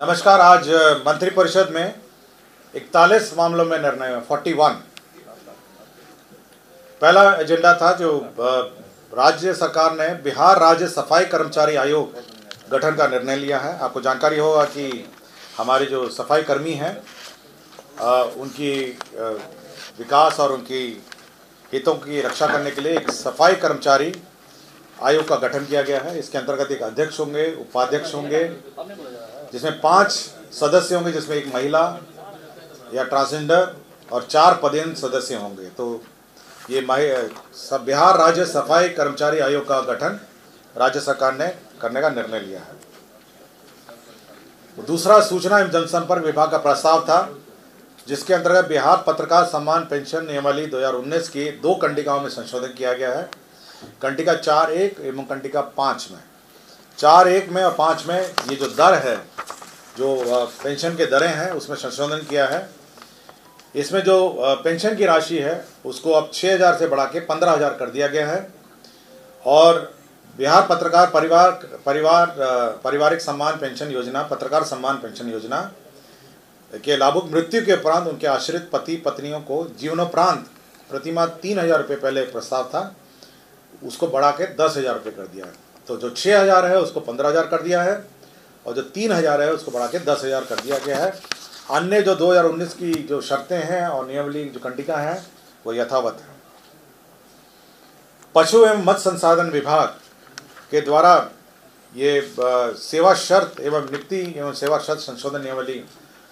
नमस्कार। आज मंत्रिपरिषद में 41 मामलों में निर्णय हुआ। 41 पहला एजेंडा था जो राज्य सरकार ने बिहार राज्य सफाई कर्मचारी आयोग गठन का निर्णय लिया है। आपको जानकारी होगा कि हमारे जो सफाई कर्मी हैं उनकी विकास और उनकी हितों की रक्षा करने के लिए एक सफाई कर्मचारी आयोग का गठन किया गया है। इसके अंतर्गत एक अध्यक्ष होंगे, उपाध्यक्ष होंगे, जिसमें 5 सदस्य होंगे, जिसमें एक महिला या ट्रांसजेंडर और 4 पदेन सदस्य होंगे। तो ये बिहार राज्य सफाई कर्मचारी आयोग का गठन राज्य सरकार ने करने का निर्णय लिया है। दूसरा, सूचना एवं जनसंपर्क विभाग का प्रस्ताव था, जिसके अंतर्गत बिहार पत्रकार सम्मान पेंशन नियमावली 2019 की 2 कंडिकाओं में संशोधन किया गया है। कंडिका 4.1 एवं कंडिका 5 में। 4.1 में और 5 में ये जो दर है, जो पेंशन के दरें हैं, उसमें संशोधन किया है। इसमें जो पेंशन की राशि है उसको अब 6,000 से बढ़ा के 15,000 कर दिया गया है। और बिहार पत्रकार पारिवारिक सम्मान पेंशन योजना, पत्रकार सम्मान पेंशन योजना के लाभुक मृत्यु के उपरांत उनके आश्रित पति पत्नियों को जीवनोपरांत प्रतिमाह 3,000 रुपये पहले प्रस्ताव था, उसको बढ़ा के 10,000 रुपये कर दिया है। तो जो 6,000 है उसको 15,000 कर दिया है और जो 3,000 है उसको बढ़ा के 10,000 कर दिया गया है। अन्य जो 2019 की जो शर्तें हैं और नियमावली जो कंडिका है वो यथावत है। पशु एवं मत्स्य संसाधन विभाग के द्वारा ये सेवा शर्त एवं नियुक्ति एवं सेवा शर्त संशोधन नियमावली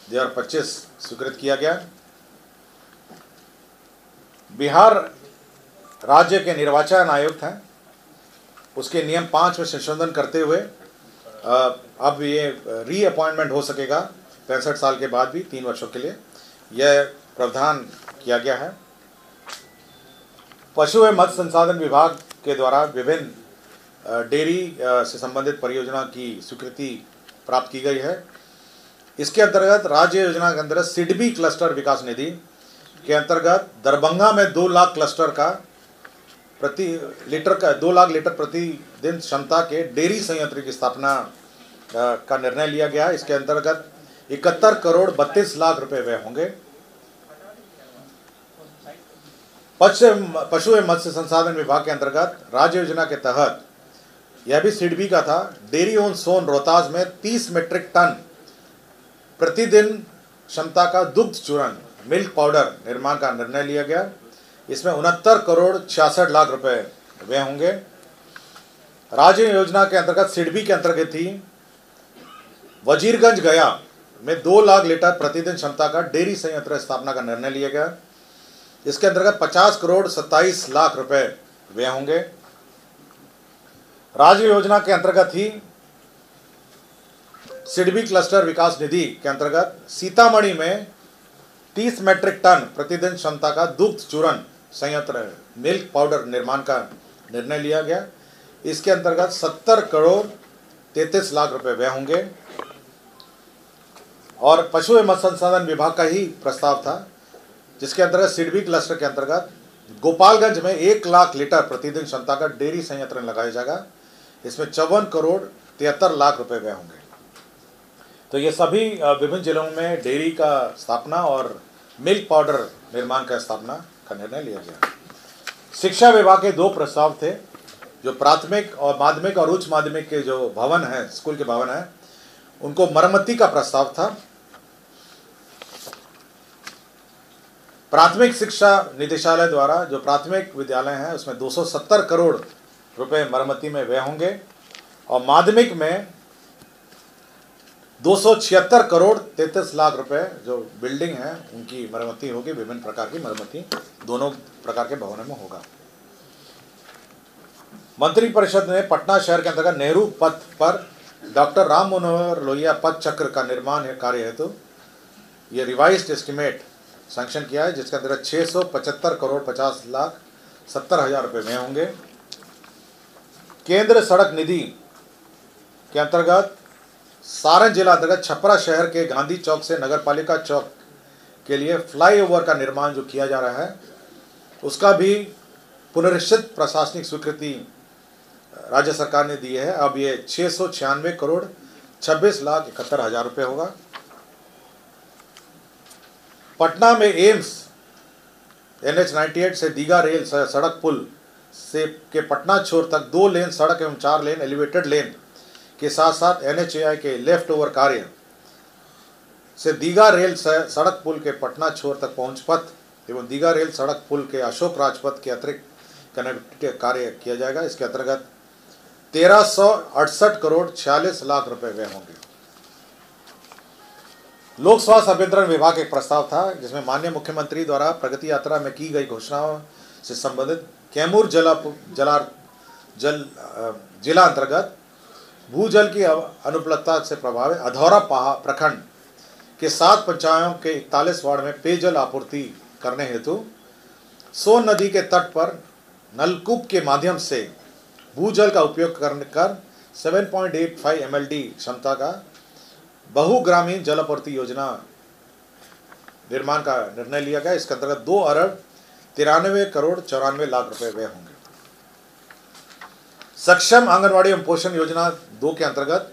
2025 स्वीकृत किया गया। बिहार राज्य के निर्वाचन आयुक्त हैं, उसके नियम 5 में संशोधन करते हुए अब ये रीअपॉइंटमेंट हो सकेगा 65 साल के बाद भी 3 वर्षों के लिए, यह प्रावधान किया गया है। पशु एवं मत्स्य संसाधन विभाग के द्वारा विभिन्न डेयरी से संबंधित परियोजना की स्वीकृति प्राप्त की गई है। इसके अंतर्गत राज्य योजना के अंतर्गत सिडबी क्लस्टर विकास निधि के अंतर्गत दरभंगा में 2 लाख क्लस्टर का 2 लाख लीटर प्रतिदिन क्षमता के डेयरी संयंत्र की स्थापना का निर्णय लिया गया। इसके अंतर्गत 71 करोड़ 32 लाख रुपए व्यय होंगे। पशु एवं मत्स्य संसाधन विभाग के अंतर्गत राज्य योजना के तहत यह भी सिडबी का था, डेयरी ऑन सोन रोहतास में 30 मीट्रिक टन प्रतिदिन क्षमता का दुग्ध चूर्ण मिल्क पाउडर निर्माण का निर्णय लिया गया। इसमें 69 करोड़ 66 लाख रुपए व्यय होंगे। राज्य योजना के अंतर्गत सिडबी के अंतर्गत थी वजीरगंज गया में 2 लाख लीटर प्रतिदिन क्षमता का डेयरी संयंत्र स्थापना का निर्णय लिया गया। इसके अंतर्गत 50 करोड़ 27 लाख रुपए व्यय होंगे। राज्य योजना के अंतर्गत ही सिडबी क्लस्टर विकास निधि के अंतर्गत सीतामढ़ी में 30 मीट्रिक टन प्रतिदिन क्षमता का दुग्ध चूर्ण संयंत्र मिल्क पाउडर निर्माण का निर्णय लिया गया। इसके अंतर्गत 70 करोड़ 33 लाख रुपए व्यय होंगे। और पशु एवं मत्स्य संसाधन विभाग का ही प्रस्ताव था, जिसके अंतर्गत सिडबी क्लस्टर के अंतर्गत गोपालगंज में 1 लाख लीटर प्रतिदिन क्षमता का डेयरी संयंत्र लगाया जाएगा। इसमें 54 करोड़ 73 लाख रुपए व्यय होंगे। तो ये सभी विभिन्न जिलों में डेयरी का स्थापना और मिल्क पाउडर निर्माण का स्थापना का निर्णय लिया गया। शिक्षा विभाग के 2 प्रस्ताव थे, जो प्राथमिक और माध्यमिक और उच्च माध्यमिक के जो भवन हैं, स्कूल के भवन हैं, उनको मरम्मती का प्रस्ताव था। प्राथमिक शिक्षा निदेशालय द्वारा जो प्राथमिक विद्यालय हैं उसमें 270 करोड़ रुपए मरम्मती में व्यय होंगे और माध्यमिक में 276 करोड़ 33 लाख रुपए जो बिल्डिंग है उनकी मरम्मती होगी। विभिन्न प्रकार की मरम्मती दोनों प्रकार के भवनों में होगा। मंत्रिपरिषद ने पटना शहर के अंतर्गत नेहरू पथ पर डॉक्टर राम मनोहर लोहिया पथ चक्र का निर्माण कार्य हेतु ये रिवाइज्ड एस्टिमेट सैंक्शन किया है, जिसके अंतर्गत 675 करोड़ 50 लाख 70 हजार रुपये में होंगे। केंद्र सड़क निधि के अंतर्गत सारण जिला अंतर्गत छपरा शहर के गांधी चौक से नगरपालिका चौक के लिए फ्लाईओवर का निर्माण जो किया जा रहा है, उसका भी पुनरीक्षित प्रशासनिक स्वीकृति राज्य सरकार ने दी है। अब ये 696 करोड़ 26,71,000 रुपये होगा। पटना में एम्स NH-98 से दीघा रेल सड़क पुल से के पटना छोर तक 2 लेन सड़क एवं 4 लेन एलिवेटेड लेन के साथ साथ NHAI के लेफ्ट ओवर कार्य से दीघा रेल सड़क पुल के पटना छोर तक पहुंच पथ एवं दीघा रेल सड़क पुल के अशोक राजपथ के अतिरिक्त कनेक्टिविटी कार्य किया जाएगा। इसके अंतर्गत 1368 करोड़ 46 लाख रुपए व्यय होंगे। लोक स्वास्थ्य अभियंत्रण विभाग एक प्रस्ताव था जिसमें माननीय मुख्यमंत्री द्वारा प्रगति यात्रा में की गई घोषणाओं से संबंधित कैमूर जिला अंतर्गत भूजल की अनुपलब्धता से प्रभावित अधौरा प्रखंड के 7 पंचायतों के 41 वार्ड में पेयजल आपूर्ति करने हेतु सोन नदी के तट पर नलकूप के माध्यम से भूजल का उपयोग कर 7.85 MLD क्षमता का बहुग्रामीण जल आपूर्ति योजना निर्माण का निर्णय लिया गया। इसके अंतर्गत 2 अरब 93 करोड़ 94 लाख रुपए व्यय होंगे। सक्षम आंगनवाड़ी एवं पोषण योजना 2 के अंतर्गत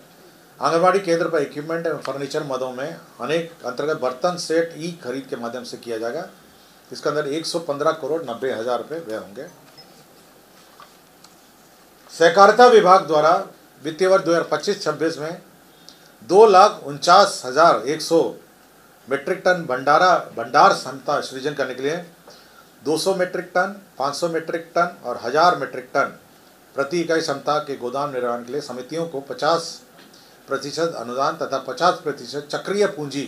आंगनवाड़ी केंद्र पर इक्विपमेंट एवं फर्नीचर मदों में अनेक अंतर्गत बर्तन सेट खरीद के माध्यम से किया जाएगा। इसके अंदर 115 करोड़ 90 हजार रुपये व्यय होंगे। सहकारिता विभाग द्वारा वित्तीय वर्ष 2025-26 में 2,49,100 मीट्रिक टन भंडार क्षमता सृजन करने के लिए 200 मीट्रिक टन, 500 मीट्रिक टन और 1000 मीट्रिक टन प्रति इकाई क्षमता के गोदाम निर्माण के लिए समितियों को 50% अनुदान तथा 50% चक्रीय पूंजी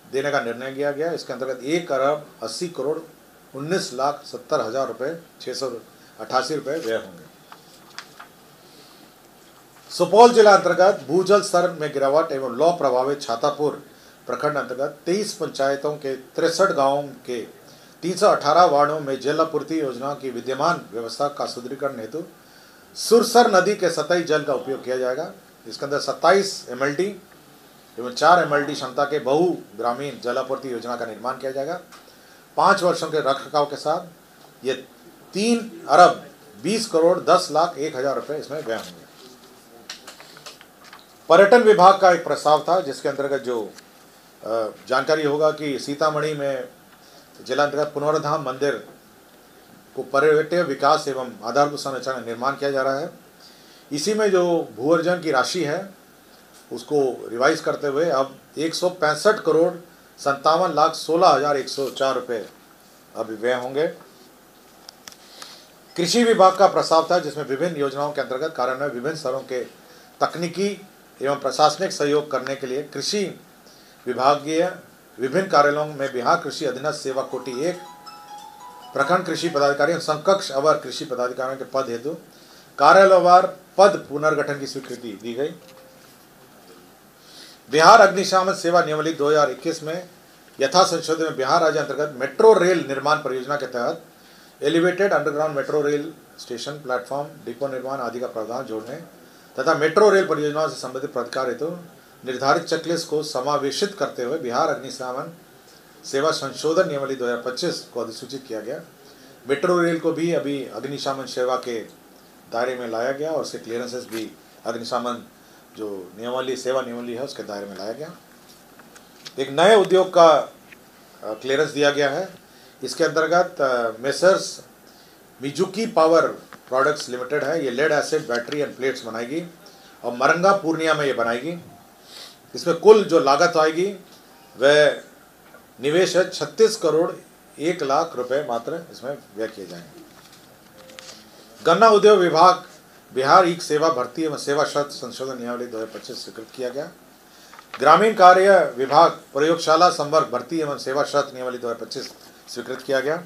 देने का निर्णय लिया गया। इसके अंतर्गत 1 अरब 80 करोड़ 19,70,000 रुपये 688 रुपये व्यय होंगे। सुपौल जिला अंतर्गत भूजल स्तर में गिरावट एवं लौ प्रभावित छातापुर प्रखंड अंतर्गत 23 पंचायतों के 63 गांवों के 318 वार्डों में जल आपूर्ति योजना की विद्यमान व्यवस्था का सुदृढ़ीकरण हेतु सुरसर नदी के सतही जल का उपयोग किया जाएगा। इसके अंदर 27 MLD एवं 4 MLD क्षमता के बहुग्रामीण जल आपूर्ति योजना का निर्माण किया जाएगा। 5 वर्षों के रखरखाव के साथ ये 3 अरब 20 करोड़ 10 लाख 1 हजार रुपये इसमें व्यय होंगे। पर्यटन विभाग का एक प्रस्ताव था जिसके अंतर्गत जो जानकारी होगा कि सीतामढ़ी में जिला अंतर्गत पुनर्धाम मंदिर को पर्यटन विकास एवं आधारभूत संरचना का निर्माण किया जा रहा है। इसी में जो भू अर्जन की राशि है उसको रिवाइज करते हुए अब 165 करोड़ 57,16,104 रुपये अभी व्यय होंगे। कृषि विभाग का प्रस्ताव था जिसमें विभिन्न योजनाओं के अंतर्गत कार्यान्वयन विभिन्न स्तरों के तकनीकी एवं प्रशासनिक सहयोग करने के लिए कृषि विभागीय विभिन्न कार्यालयों में बिहार कृषि अधीनस्थ सेवा कोटि 1 प्रखंड कृषि पदाधिकारी एवं समकक्ष अवर कृषि पदाधिकारियों के पद हेतु कार्यालयवार पद पुनर्गठन की स्वीकृति दी गई। बिहार अग्निशमन सेवा नियमावली 2021 में यथा संशोधन में बिहार राज्य अंतर्गत मेट्रो रेल निर्माण परियोजना के तहत elevated underground metro rail station platform depot निर्माण आदि का प्रावधान जोड़ने तथा मेट्रो रेल परियोजनाओं से संबंधित प्राधिकार हेतु निर्धारित चेकलिस्ट को समावेशित करते हुए बिहार अग्निशमन सेवा संशोधन नियमावली 2025 को अधिसूचित किया गया। मेट्रो रेल को भी अभी अग्निशमन सेवा के दायरे में लाया गया और उसके क्लियरेंसेस भी अग्निशमन जो सेवा नियमावली है उसके दायरे में लाया गया। एक नए उद्योग का क्लियरेंस दिया गया है। इसके अंतर्गत messrs Mizuki power products limited है, ये lead acid battery and plates बनाएगी और मरंगा पूर्णिया में ये बनाएगी। इसमें कुल जो लागत आएगी वह निवेश है 36 करोड़ 1 लाख रुपए मात्र इसमें व्यय किए जाएंगे। गन्ना उद्योग विभाग बिहार ईक सेवा भर्ती एवं सेवा शर्त संशोधन नियमावली 2025 स्वीकृत किया गया। ग्रामीण कार्य विभाग प्रयोगशाला संवर्ग भर्ती एवं सेवा शर्त नियमावली 2025 स्वीकृत किया गया।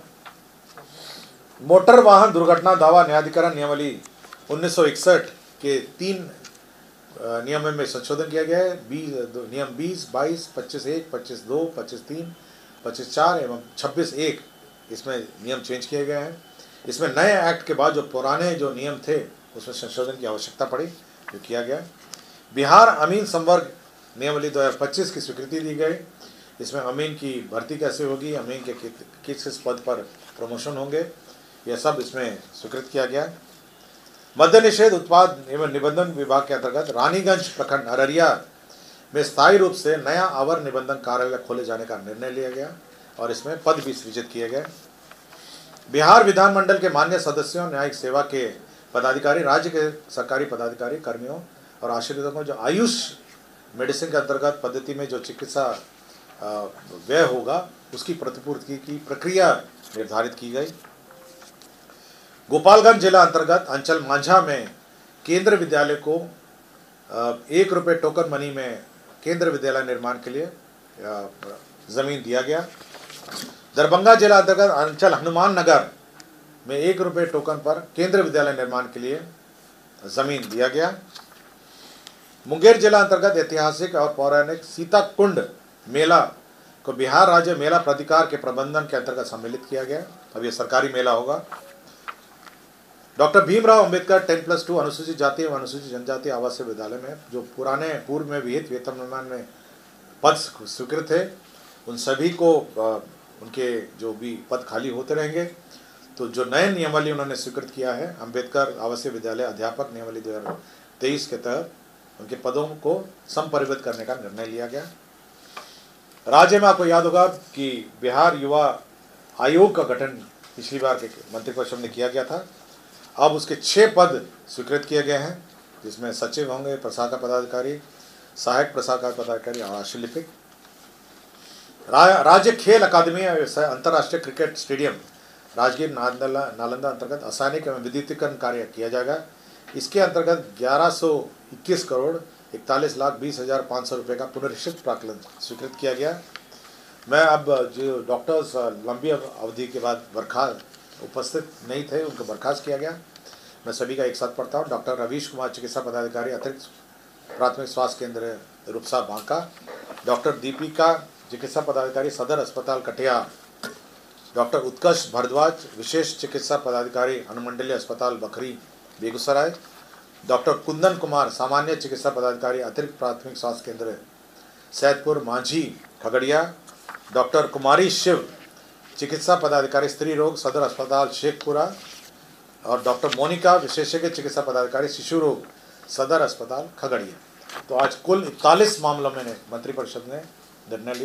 मोटर वाहन दुर्घटना दावा न्यायाधिकरण नियमावली 1961 के 3 नियम में संशोधन किया गया है। नियम 20, 22, 25(1), 25(2), 25(3), 25(4) एवं 26(1) इसमें नियम चेंज किए गए हैं। इसमें नए एक्ट के बाद जो पुराने जो नियम थे उसमें संशोधन की आवश्यकता पड़ी, जो किया गया। बिहार अमीन संवर्ग नियमावली 2025 की स्वीकृति दी गई। इसमें अमीन की भर्ती कैसे होगी, अमीन के किस पद पर प्रमोशन होंगे, यह सब इसमें स्वीकृत किया गया। मद्य निषेध उत्पाद एवं निबंधन विभाग के अंतर्गत रानीगंज प्रखंड अररिया में स्थायी रूप से नया आवर निबंधन कार्यालय खोले जाने का निर्णय लिया गया और इसमें पद भी सृजित किए गए। बिहार विधानमंडल के मान्य सदस्यों, न्यायिक सेवा के पदाधिकारी, राज्य के सरकारी पदाधिकारी, कर्मियों और आश्रितों को जो आयुष मेडिसिन के अंतर्गत पद्धति में जो चिकित्सा व्यय होगा उसकी प्रतिपूर्ति की प्रक्रिया निर्धारित की गई। गोपालगंज जिला अंतर्गत अंचल मांझा में केंद्र विद्यालय को 1 रुपये टोकन मनी में केंद्र विद्यालय निर्माण के लिए जमीन दिया गया। दरभंगा जिला अंतर्गत अंचल हनुमान नगर में 1 रुपये टोकन पर केंद्र विद्यालय निर्माण के लिए जमीन दिया गया। मुंगेर जिला अंतर्गत ऐतिहासिक और पौराणिक सीता कुंड मेला को बिहार राज्य मेला प्राधिकार के प्रबंधन के अंतर्गत सम्मिलित किया गया। अब ये सरकारी मेला होगा। डॉक्टर भीमराव अंबेडकर 10+2 अनुसूचित जाति एवं अनुसूचित जनजाति आवासीय विद्यालय में जो पुराने पूर्व में विहित वेतन निर्माण में पद स्वीकृत थे उन सभी को उनके जो भी पद खाली होते रहेंगे। तो जो नए नियमावली उन्होंने स्वीकृत किया है अंबेडकर आवासीय विद्यालय अध्यापक नियमावली 2023 के तहत उनके पदों को संपरिवर्तित करने का निर्णय लिया गया। राज्य में आपको याद होगा कि बिहार युवा आयोग का गठन पिछली बार के मंत्रिपरिषद में किया गया था। अब उसके 6 पद स्वीकृत किए गए हैं, जिसमें सचिव होंगे, प्रशाखा पदाधिकारी, सहायक प्रशाखा पदाधिकारी और आशुलिपिक। राज्य खेल अकादमी अंतर्राष्ट्रीय क्रिकेट स्टेडियम राजगीर नालंदा अंतर्गत आसानिक एवं विद्युतीकरण कार्य किया जाएगा। इसके अंतर्गत 1121 करोड़ 41,20,500 रुपये का पुनरीक्षित प्राक्कलन स्वीकृत किया गया। मैं अब जो डॉक्टर्स लंबी अवधि के बाद उपस्थित नहीं थे उनको बर्खास्त किया गया। मैं सभी का एक साथ पढ़ता हूँ। डॉक्टर रवीश कुमार चिकित्सा पदाधिकारी अतिरिक्त प्राथमिक स्वास्थ्य केंद्र रूपसा बांका, डॉक्टर दीपिका चिकित्सा पदाधिकारी सदर अस्पताल कटिहार, डॉक्टर उत्कर्ष भारद्वाज विशेष चिकित्सा पदाधिकारी अनुमंडलीय अस्पताल बखरी बेगूसराय, डॉक्टर कुंदन कुमार सामान्य चिकित्सा पदाधिकारी अतिरिक्त प्राथमिक स्वास्थ्य केंद्र सैदपुर मांझी खगड़िया, डॉक्टर कुमारी शिव चिकित्सा पदाधिकारी स्त्री रोग सदर अस्पताल शेखपुरा और डॉक्टर मोनिका विशेषज्ञ चिकित्सा पदाधिकारी शिशु रोग सदर अस्पताल खगड़िया। तो आज कुल 41 मामलों में मंत्रिपरिषद ने निर्णय लिया।